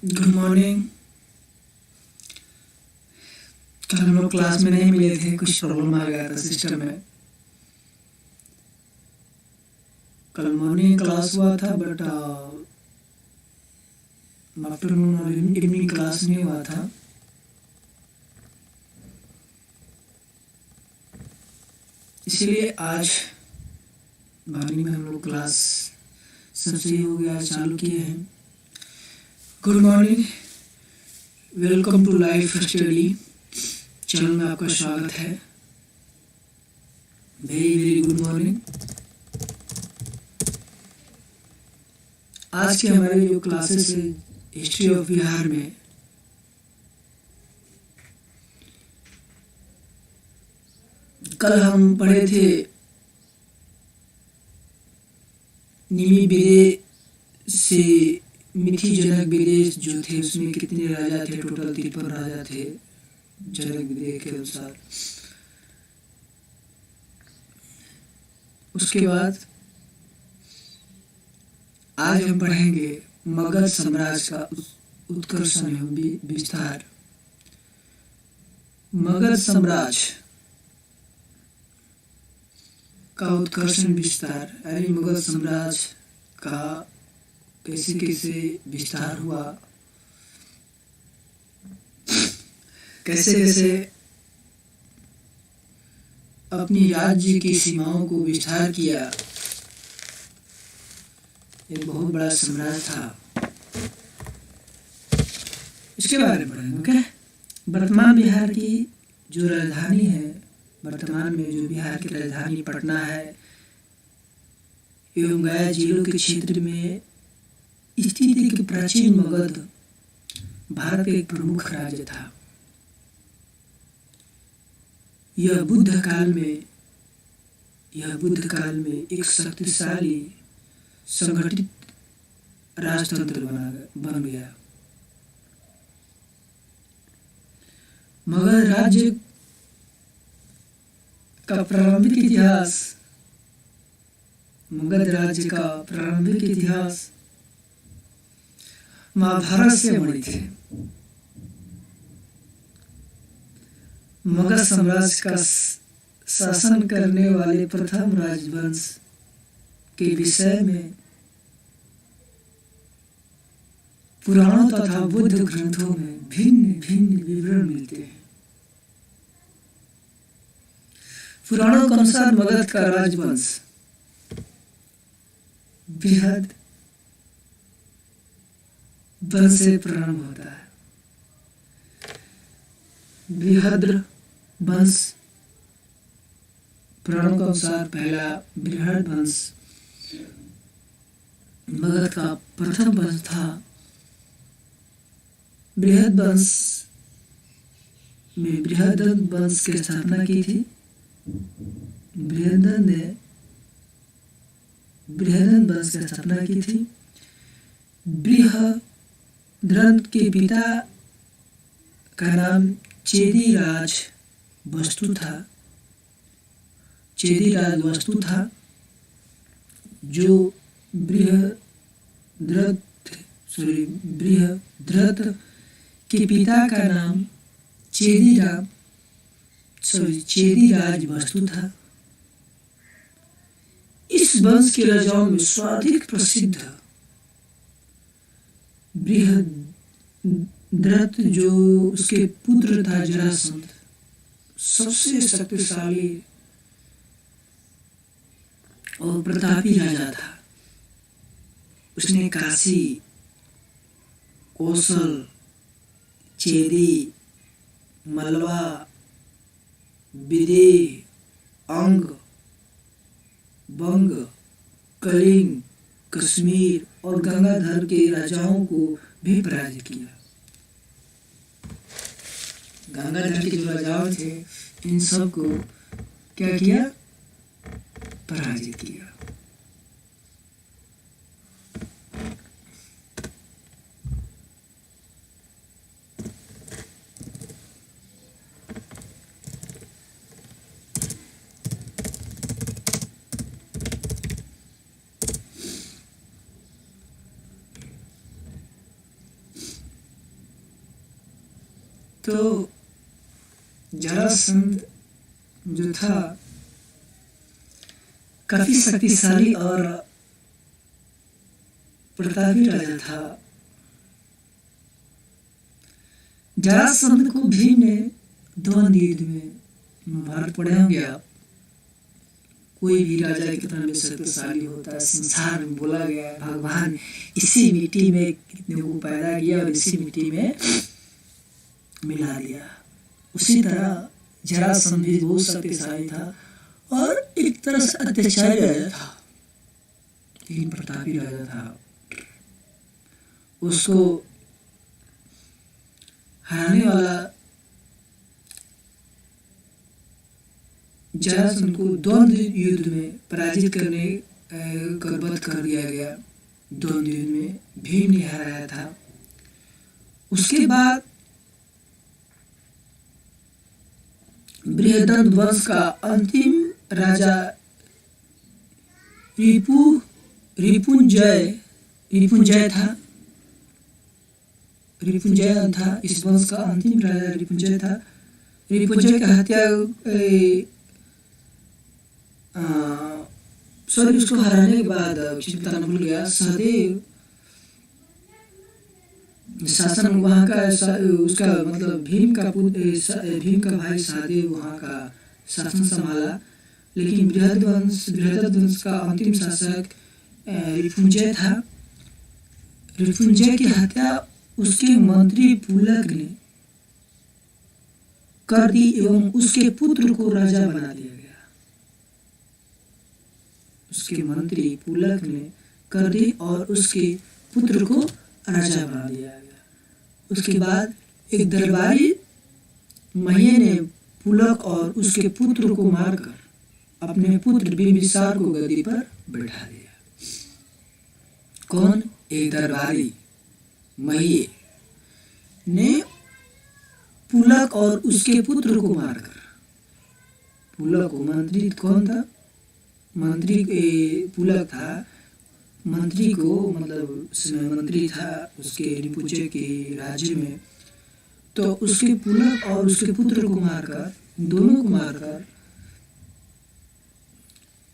Good morning. कल हम लोग क्लास में नहीं मिले थे, कुछ प्रॉब्लम आ गया था सिस्टम में। कल मॉर्निंग क्लास हुआ था बट आफ्टरनून और इवनिंग क्लास नहीं हुआ था। इसीलिए आज मॉर्निंग में हम लोग क्लास सब सही हो गया, चालू किए हैं। Good morning, welcome to life study channel में आपका स्वागत है। Very very good morning. आज के हमारे जो क्लासेस है हिस्ट्री ऑफ बिहार में, कल हम पढ़े थे निमि बिदे से मिथि जनक बिदे जो थे उसमें कितने राजा थे, टोटल 53 राजा थे जनक बिदे के अनुसार। उसके बाद आज हम पढ़ेंगे मगध साम्राज्य का उत्कर्षण एवं विस्तार। मगध साम्राज्य का उत्कर्षण विस्तार, यानी मगध साम्राज्य का कैसे कैसे विस्तार हुआ, कैसे कैसे अपनी राज्य की सीमाओं को विस्तार किया। एक बहुत बड़ा साम्राज्य था, इसके बारे में पढ़ेंगे। ओके। वर्तमान बिहार की जो राजधानी है, वर्तमान में जो बिहार की राजधानी पटना है एवं गया जिलों के क्षेत्र में स्थित एक प्राचीन मगध भारत का एक प्रमुख राज्य था। यह बुद्ध काल में एक शक्तिशाली संगठित राजतंत्र बन गया। मगध राज्य का प्रारंभिक इतिहास, मगध राज्य का प्रारंभिक इतिहास महाभारत से मणि थे। मगध साम्राज्य का शासन करने वाले प्रथम राजवंश के विषय में पुराणों तथा बुद्ध ग्रंथों में भिन्न भिन्न विवरण मिलते हैं। पुराणों के अनुसार मगध का राजवंश बृहद वंश से प्रारंभ होता है। बृहद्र वंश पुराणों के अनुसार पहला बृहद वंश मगध का प्रथम वंश था। बृहद वंश में बृहदन वंश की स्थापना की थी। बृहदन ने बृहदन वंश की स्थापना की थी। बृहद्रथ के पिता का नाम चेदीराज वस्तु था। चेदीराज वस्तु था, जो बृहद्रथ के पिता का नाम चेदीराज वस्तु था। इस वंश के राजाओं में सर्वाधिक प्रसिद्ध बृहद्रथ, जो उसके पुत्र था जरासंध, सबसे शक्तिशाली और प्रतापी राजा था। उसने काशी, कौशल, चेदी, मलवा, विदेह, अंग, बंग, कलिंग, कश्मीर और गंगाधर के राजाओं को भी पराजित किया। गंगाधर के जो राजाओं थे, इन सब को क्या किया? पराजित किया। तो जरासंध जो था काफी शक्तिशाली और प्रतापी राजा था। जरासंध को भीम ने द्वंद्व युद्ध में, महाभारत पढ़े होंगे आप, कोई भी राजा कितना भी शक्तिशाली होता है, संसार में बोला गया है भगवान इसी मिट्टी में कितने को पैदा किया और इसी मिट्टी में मिला दिया। उसी तरह जरासंध भी बहुत शक्तिशाली था और एक तरह से अत्याचारी राजा था, लेकिन प्रतापी राजा था। उसको हराने वाला जरासंध को द्वंद्व युद्ध में पराजित करने वध कर दिया गया। द्वंद्व युद्ध में भीम ने हराया था। उसके बाद बृहदंत वंश का अंतिम राजा रिपुंजय था। रिपुंजय था इस वंश का अंतिम राजा रिपुंजय था। रिपुंजय की हत्या उसको हराने के बाद बताना भूल गया, सहदेव शासन वहाँ का उसका मतलब भीम का भाई सहदेव वहाँ का शासन संभाला। लेकिन बृहद वंश का अंतिम शासक रिपुंजय था। रिपुंजय की हत्या उसके मंत्री पुलक ने कर दी एवं उसके पुत्र को राजा बना दिया गया। उसके मंत्री पुलक ने कर दी और उसके पुत्र को राजा बना दिया गया। उसके बाद एक दरबारी महीने ने पुलक और उसके पुत्र को मारकर अपने पुत्र बिंबिसार को गद्दी पर बैठा दिया। कौन? एक दरबारी महीने ने पुलक और उसके पुत्र को मारकर, पुलक को मंत्री कौन था? मंत्री पुलक था। मंत्री को मतलब मंत्री था उसके रिपुंजय के राज्य में, तो उसके पुलक और उसके पुत्र को मारकर, दोनों को मारकर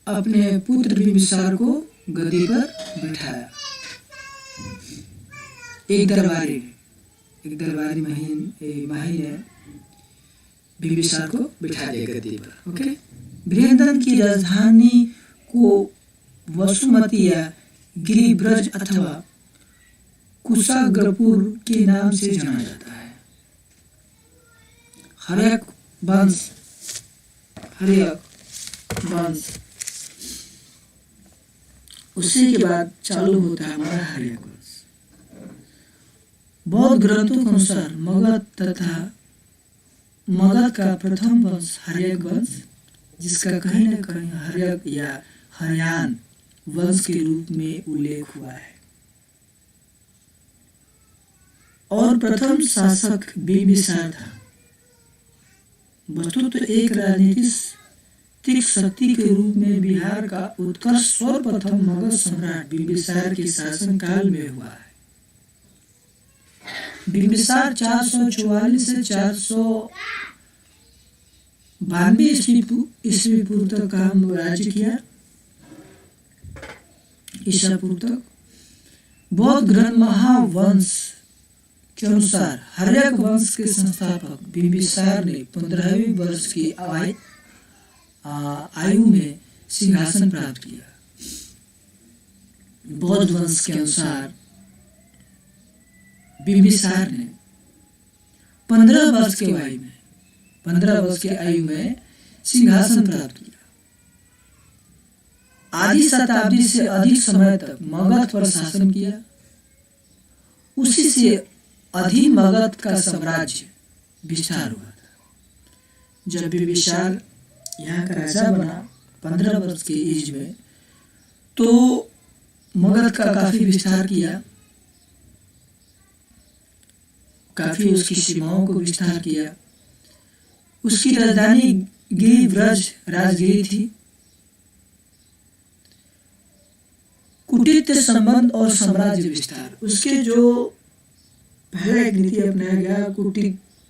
अपने पुत्र बिंबिसार को गद्दी पर बिठाया। एक दरबारी महीने बिंबिसार को बिठा दिया गद्दी पर। ओके। बृहदंत की राजधानी को वसुमती या गिरिब्रज अथवा कुशाग्रपुर के नाम से जाना जाता है। हर्यक वंश उसी के बाद चालू होता है हमारा हर्यक वंश। बौद्ध ग्रंथों के अनुसार मगध का प्रथम वंश हर्यक वंश, जिसका कहीं न कहीं हर्यक या हर्यान वंश के रूप में उल्लेख हुआ है। और प्रथम शासक बिंबिसार था। वस्तुतः एक राजनीतिक शक्ति के रूप में बिहार का उत्कर्ष सर्वप्रथम मगध सम्राट बिंबिसार के शासन काल में हुआ है। बिंबिसार 444 से 492 ईस्वी पूर्व तक काम राज्य किया। ईसा पूर्व तक। बौद्ध ग्रंथ महावंश के अनुसार हर्यक वंश के संस्थापक बिंबिसार ने 15वीं वर्ष की आयु में सिंहासन प्राप्त किया। बौद्ध वंश के अनुसार बिंबिसार ने 15 वर्ष की आयु में सिंहासन प्राप्त किया। आधी शताब्दी से अधिक समय तक मगध पर शासन किया। उसी से अधीन मगध का साम्राज्य विस्तार हुआ था। जब बिंबिसार यहाँ का राजा बना 15 वर्ष की एज में, तो मगध का काफी विस्तार किया, काफी उसकी सीमाओं को विस्तार किया। उसकी राजधानी गिरिब्रज राजगिरी थी। कूटनीतिक संबंध और साम्राज्य विस्तार, उसके जो पहला एक नीति अपनाया गया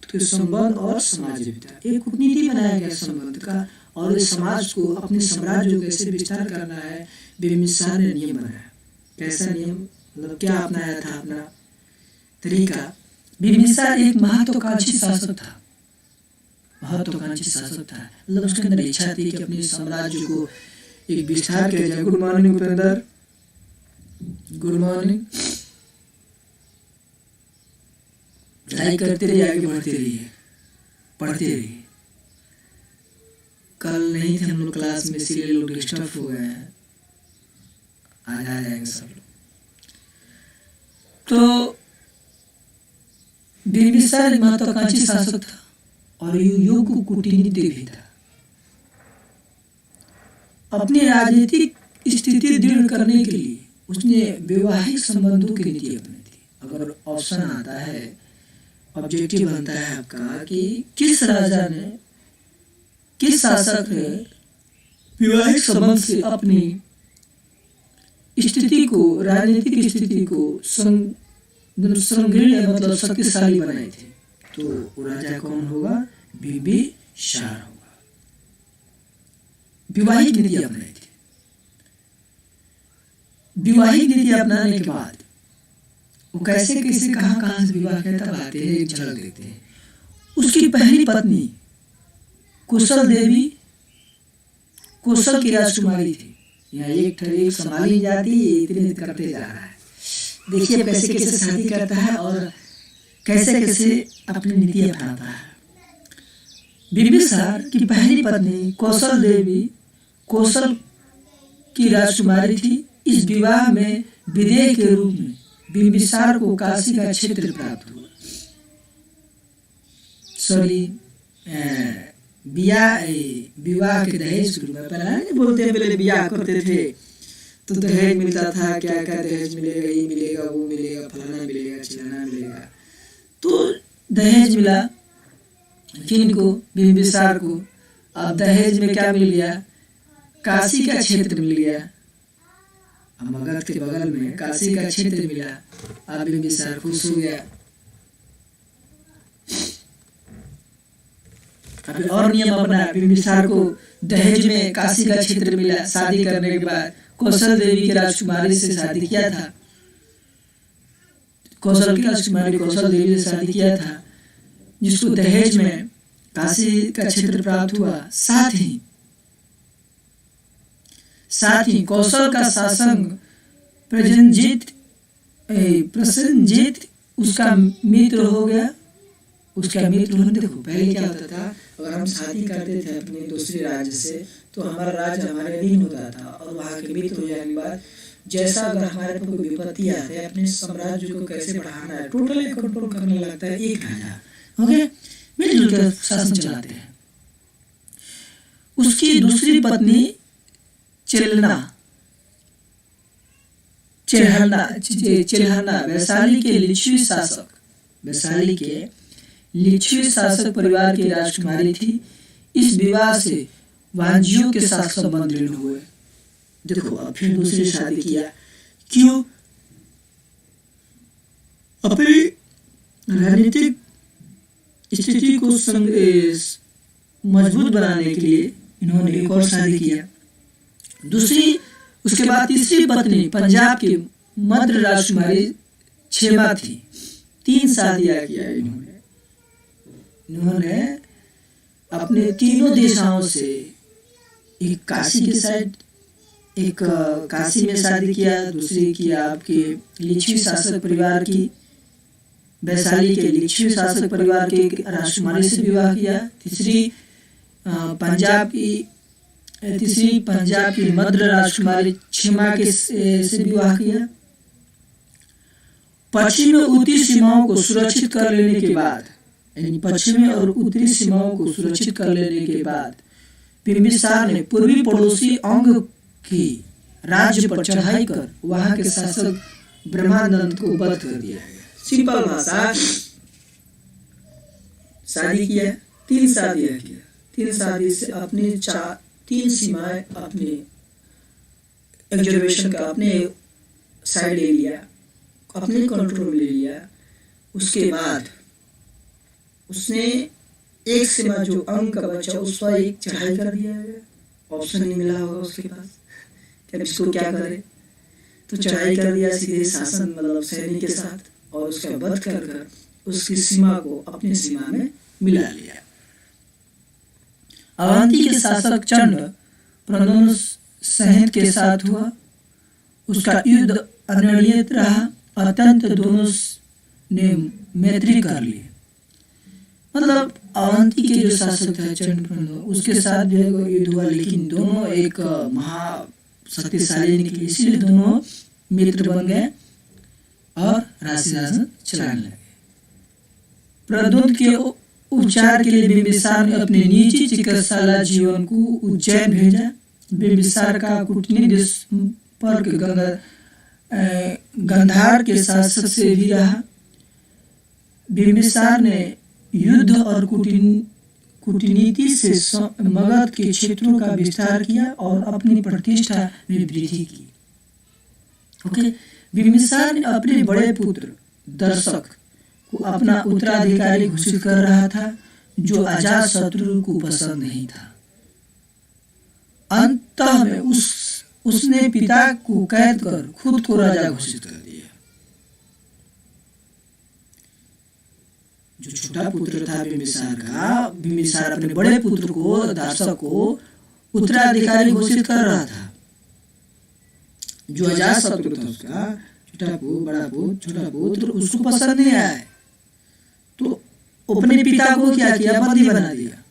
तो संबंध और समाजीविता, एक कूटनीति बनाया गया संबंध का, और इस समाज को अपने साम्राज्य को कैसे विस्तार करना है बिम्बिसार ने नियम बनाया। कैसा नियम, मतलब क्या अपनाया था अपना तरीका। बिम्बिसार एक महत्वाकांक्षी शासक था, महत्वाकांक्षी शासक था, मतलब उसके अंदर इच्छा थी कि अपने साम्राज्य को एक विस्तार किया जाए। Good morning Upendra, good morning. Like करते रहिए, आगे बढ़ते रहिए, पढ़ते रहिए। कल नहीं थे हम लोग क्लास में, इसीलिए लोग डिस्टर्ब हो गए हैं, आज आ जाएंगे सब लोग। तो बिम्बिसार एक महत्वाकांक्षी शासक था और योग्य कूटनीतिक भी था। अपनी राजनीतिक स्थिति दृढ़ करने के लिए उसने वैवाहिक संबंधों की नीति अपनाई थी। अगर ऑप्शन आता है, ऑब्जेक्टिव बनता है आपका कि किस राजा ने, किस शासक ने वैवाहिक संबंध से अपनी स्थिति को, राजनीतिक स्थिति को संगीर्ण मतलब शक्तिशाली बनाई थी, तो वो राजा कौन होगा? बिम्बिसार होगा। वैवाहिक नीति अपनाई थी। वैवाहिक नीति अपनाने के बाद वो कैसे कैसे कहाँ से विवाह किया था, आते हैं, एक झलक देते हैं। उसकी पहली पत्नी कुशल देवी कौशल की राजकुमारी थी। यहाँ एक संभाली जाती है, इतने करते जा रहा है। देखिए कैसे कैसे शादी करता है और कैसे कैसे अपनी नीति अपनाता है। बिम्बिसार की पहली पत्नी कौशल देवी कौशल की राजकुमारी थी। इस विवाह में विदेह के रूप में बिम्बिसार को काशी का क्षेत्र प्राप्त हुआ। सॉरी, विवाह के दहेज के रूप में, पहले नहीं बोलते हैं, पहले विवाह करते थे तो दहेज मिलता था, क्या क्या दहेज मिलेगा, ये मिलेगा, वो मिलेगा, फलाना मिलेगा, चिलाना मिलेगा। तो दहेज मिला किनको? बिम्बिसार को। अब दहेज में क्या मिल गया? काशी का क्षेत्र मिल गया। अब मगध के बगल में काशी का क्षेत्र मिला। अब बिम्बिसार खुश हो गया। अभी और नियम अपना, बिम्बिसार को दहेज में काशी का क्षेत्र मिला। शादी करने के बाद कौशल देवी की राजकुमारी से शादी किया था, कौशल की राजकुमारी कौशल देवी से शादी किया था, जिसको दहेज में काशी का क्षेत्र प्राप्त हुआ। साथ ही कौशल का शासक प्रसेनजीत उसका मित्र हो गया। उसका मित्र होने, देखो पहले क्या होता था, अगर हम शादी करते थे अपने दूसरे राज्य से तो हमारा राज्य हमारे अधीन होता था, और वहाँ के मित्र हो जाने के बाद जैसा अगर हमारे पर कोई विपत्ति आती है, अपने साम्राज्य को कैसे बढ़ाना है, टोटली कंट्रोल करने लगता है एक राजा। ओके, मिलजुल कर शासन चलाते हैं। उसकी दूसरी पत्नी चिल्हरना वैशाली के लिच्छवी शासक परिवार की राजकुमारी थी। इस विवाह से वाणिज्यों के साथ संबंध दृढ़ हुए। देखो अब फिर दूसरी शादी किया, क्यों? अपनी राजनीतिक स्थिति को मजबूत बनाने के लिए इन्होंने एक और शादी किया। उसके बाद तीसरी पत्नी पंजाब की मद्र राजकुमारी क्षेमा थी। 3 शादियां किया इन्होंने अपने तीनों दिशाओं से। एक काशी की साइड, एक काशी में शादी किया, दूसरी की आपके लिच्छवी शासक परिवार की, वैशाली के लिच्छवी शासक परिवार के राजकुमारी से विवाह किया। तीसरी पंजाब की मद्र राजकुमारी क्षेमा के से विवाह किया। पश्चिमी और उत्तरी सीमाओं को सुरक्षित कर लेने के बाद, यानी पश्चिमी और उत्तरी सीमाओं को सुरक्षित कर लेने के बाद बिम्बिसार ने पूर्वी पड़ोसी अंग की राज्य पर चढ़ाई कर वहां के शासक ब्रह्मानंद को वध कर दिया गया। सिंपल भाषा, शादी किया, 3 शादियां किया। 3 शादी से अपने 3 सीमाएं अपने एग्जर्वेशन का अपने साइड ले लिया, अपने कंट्रोल ले लिया। उसके बाद उसने एक सीमा जो अंक का बचा उस पर एक चढ़ाई कर दिया है। ऑप्शन नहीं मिला होगा उसके पास कि अब इसको क्या करे, तो चढ़ाई कर दिया सीधे शासन मतलब सैनिक के साथ और उसका वध कर कर उसकी सीमा को अपनी सीमा में मिला लिया। अवंती के शासक चंड प्रद्युम्न सहित के साथ हुआ। उसका युद्ध अनिर्णित रहा। अत्यंत दोनों ने मैत्री कर ली। मतलब अवंती के जो शासक था चंड प्रद्युम्न, उसके साथ जो है युद्ध हुआ, लेकिन दोनों एक महा शक्तिशाली निकले, इसलिए दोनों मित्र बन गए और राशि शासन चलाने लगे। प्रद्युम्न के उपचार के लिए बिंबिसार ने अपने निजी चिकित्सालय जीवन को उज्जैन भेजा। बिंबिसार का कूटनीति संपर्क गंधार के शासक से भी रहा। बिंबिसार ने युद्ध और कूटनीति से मगध के क्षेत्रों का विस्तार किया और अपनी प्रतिष्ठा में वृद्धि की। ओके, बिंबिसार ने अपने बड़े पुत्र दर्शक को अपना उत्तराधिकारी घोषित कर रहा था, जो अजातशत्रु को पसंद नहीं था। अंततः में उसने पिता को कैद कर खुद को राजा घोषित कर दिया। जो छोटा पुत्र था बिंबिसार का, बिंबिसार अपने बड़े पुत्र को दर्शक को उत्तराधिकारी घोषित कर रहा था। जो अजातशत्रु था उसका छोटा पुत्र उसको पसंद नहीं आया, तो अपने पिता को क्या किया, बंदी बना दिया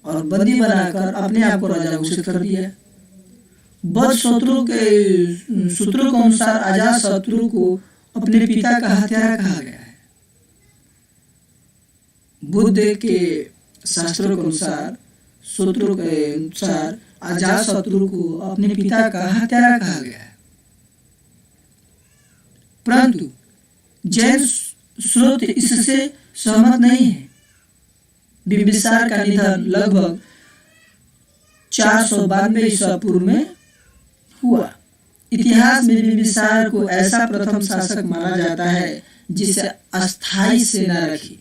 और बंदी बनाकर अपने आप को राजा घोषित कर दिया। बौद्ध सूत्रों के अनुसार अजातशत्रु को अपने पिता का हत्यारा कहा गया है। बुद्ध के शास्त्रों के अनुसार, सूत्रों के अनुसार अजातशत्रु को अपने पिता का हत्यारा कहा गया है। परंतु जैन स्रोत इससे सहमत नहीं है। बिंबिसार का निधन लगभग 492 ईसा पूर्व में हुआ। इतिहास में बिंबिसार को ऐसा प्रथम शासक माना जाता है जिसने अस्थायी सेना रखी।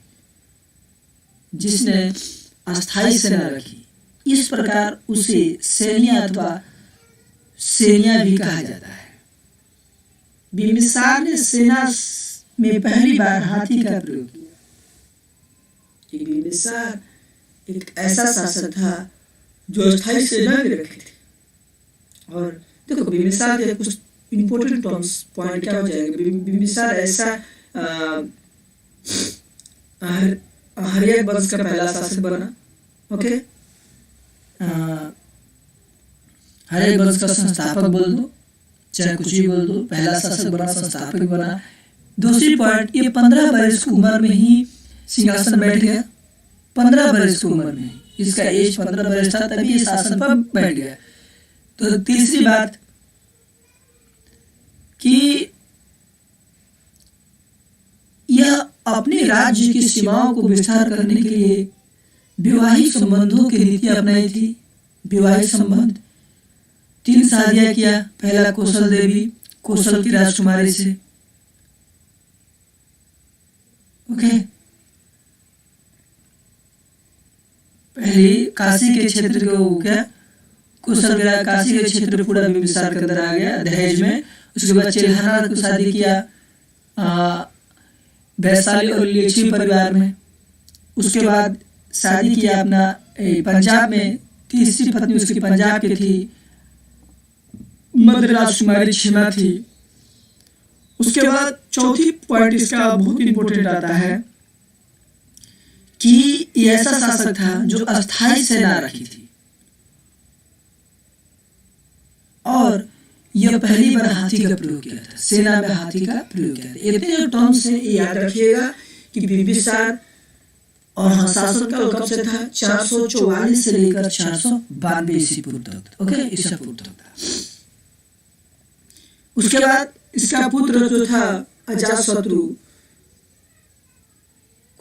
इस प्रकार उसे सैन्य अथवा सेनिया भी कहा जाता है। बिंबिसार ने सेना में पहली बार हाथी का प्रयोग किया। बिंबिसार एक ऐसा शासक था जो अस्थायी सेना भी रखे थे। और देखो बिंबिसार के कुछ इंपॉर्टेंट टर्म्स पॉइंट क्या हो जाएगा। बिंबिसार ऐसा हर्यक वंश का पहला शासक बना। ओके, हर्यक वंश का संस्थापक बोल दो, चाहे कुछ भी बोल दो, पहला शासक बना, संस्थापक बना। दूसरी पॉइंट, ये 15 वर्ष की उम्र में ही सिंहासन बैठ गया। 15 वर्ष की उम्र में, इसका एज 15 वर्ष था तभी ये शासन पर बैठ गया। तो तीसरी बात कि यह अपने राज्य की सीमाओं को विस्तार करने के लिए वैवाहिक संबंधों की नीति अपनाई थी। वैवाहिक संबंध 3 शादियां किया। पहला कौशल देवी, कौशल की राजकुमारी से। ओके, पहले काशी के क्षेत्र को क्या कौशल गिरा, काशी के क्षेत्र पूरा बिंबिसार के अंदर आ गया दहेज में। उसके बाद चिल्हाना को शादी किया वैशाली और लिच्छवी परिवार में। उसके बाद शादी किया अपना पंजाब में। तीसरी पत्नी उसकी पंजाब की थी, मध्य राजकुमारी क्षमा थी। उसके बाद चौथी पॉइंट इसका बहुत इंपॉर्टेंट आता है कि ये ऐसा शासक था जो अस्थायी सेना रखी थी और यह पहली बार हाथी का प्रयोग किया था। सेना में हाथी का प्रयोग किया था। इतने जो टर्म्स हैं याद रखिएगा कि बिंबिसार और शासन का कब से था, 444 से लेकर 492 ईसा पूर्व तक। ओके, ईसा पूर्व तक था। उसके बाद इसका पुत्र जो था अजातशत्रु,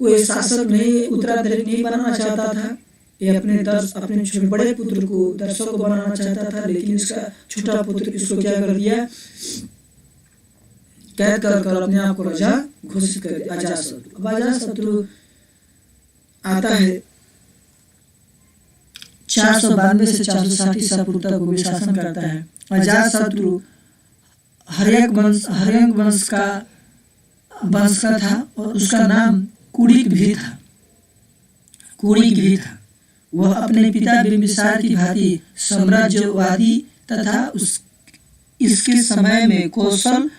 कोई शासक नहीं, उत्तराधिकारी नहीं बनाना चाहता था। ये अपने छोटे बड़े पुत्र को दर्शक को बनाना चाहता था, लेकिन इसका छोटा पुत्र इसको क्या कर दिया, कैद कर अपने आप को राजा घोषित कर दिया, अजातशत्रु। अब अजातशत्रु आता है 492 से 460 ईसा पूर्व तक वो शासन करता है। अजातशत्रु हर्यक वंश का था और उसका नाम कुड़िक भी था। वह अपने पिता बिंबिसार की भांति साम्राज्यवादी तथा इसके समय में कौशल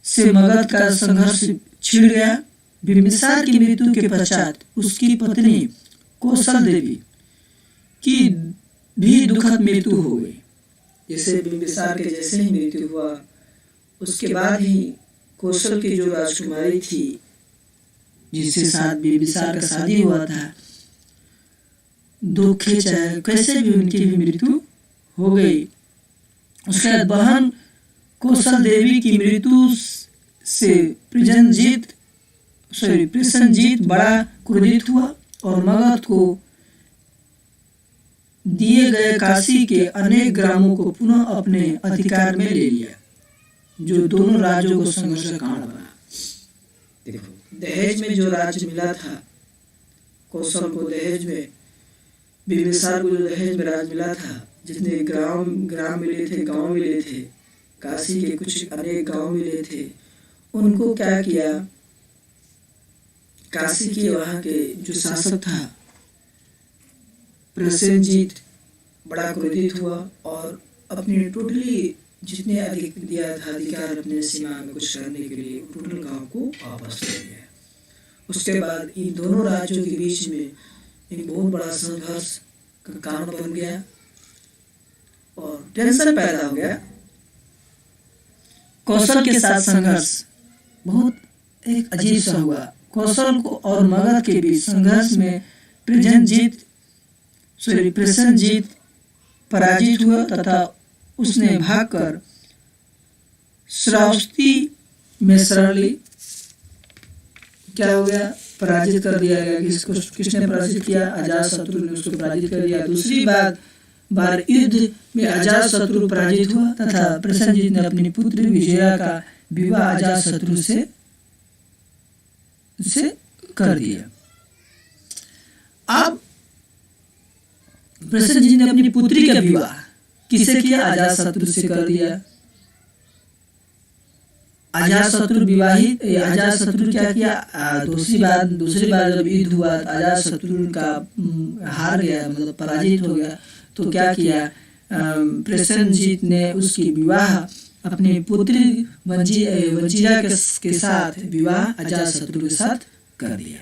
से मगध का संघर्ष छिड़ गया। बिंबिसार की मृत्यु के पश्चात उसकी पत्नी कौशल देवी की भी दुखद मृत्यु हो गई। जैसे बिंबिसार के जैसे ही मृत्यु हुआ, उसके बाद ही कौशल की जो राजकुमारी थी, जिसके साथ बिंबिसार का शादी हुआ था, दुख चाहे कैसे भी उनकी भी मृत्यु हो गई। उसके बाद बहन कौशल देवी की मृत्यु से प्रसेनजीत बड़ा क्रोधित हुआ और मगध को दिए गए काशी के अनेक ग्रामों को पुनः अपने अधिकार में ले लिया, जो दोनों राज्यों को संघर्ष का कारण बना। देखो, दहेज में जो राज्य मिला था कौशल को, दहेज में बिंबिसार को जो दहेज में राज मिला था, जितने ग्राम मिले थे, गांव मिले थे, काशी के कुछ अनेक गांव मिले थे, उनको क्या किया, काशी के वहाँ के जो शासक था प्रसेनजीत बड़ा क्रोधित हुआ और अपनी टोटली जितने अधिक दिया था अधिकार अपने सीमा में कुछ करने के लिए टोटल गांव को वापस ले लिया। उसके बाद इन दोनों राज्यों के बीच में एक बहुत बड़ा संघर्ष का कारण बन गया और टेंशन पैदा हो गया। कौशल के साथ संघर्ष बहुत एक अजीब सा हुआ। कौशल को और मगध के बीच संघर्ष में प्रसेनजीत पराजित हुआ तथा उसने भागकर श्रावस्ती में शरण ली। क्या हो गया, पराजित कर दिया गया। किसने पराजित किया? अजातशत्रु ने उसको पराजित कर दिया। दूसरी बार युद्ध में अजातशत्रु पराजित हुआ तथा प्रसेनजीत ने अपनी पुत्री विजया का विवाह अजातशत्रु से कर दिया। अब प्रसेनजीत ने अपनी पुत्री का विवाह किससे किया? अजातशत्रु से कर दिया। अजातशत्रु क्या किया? दूसरी बार जब युद्ध हुआ अजातशत्रु का हार गया, मतलब पराजित हो गया, तो क्या किया, प्रसेनजीत ने उसकी विवाह अपनी पुत्री वंजिया के साथ विवाह अजातशत्रु के साथ कर दिया।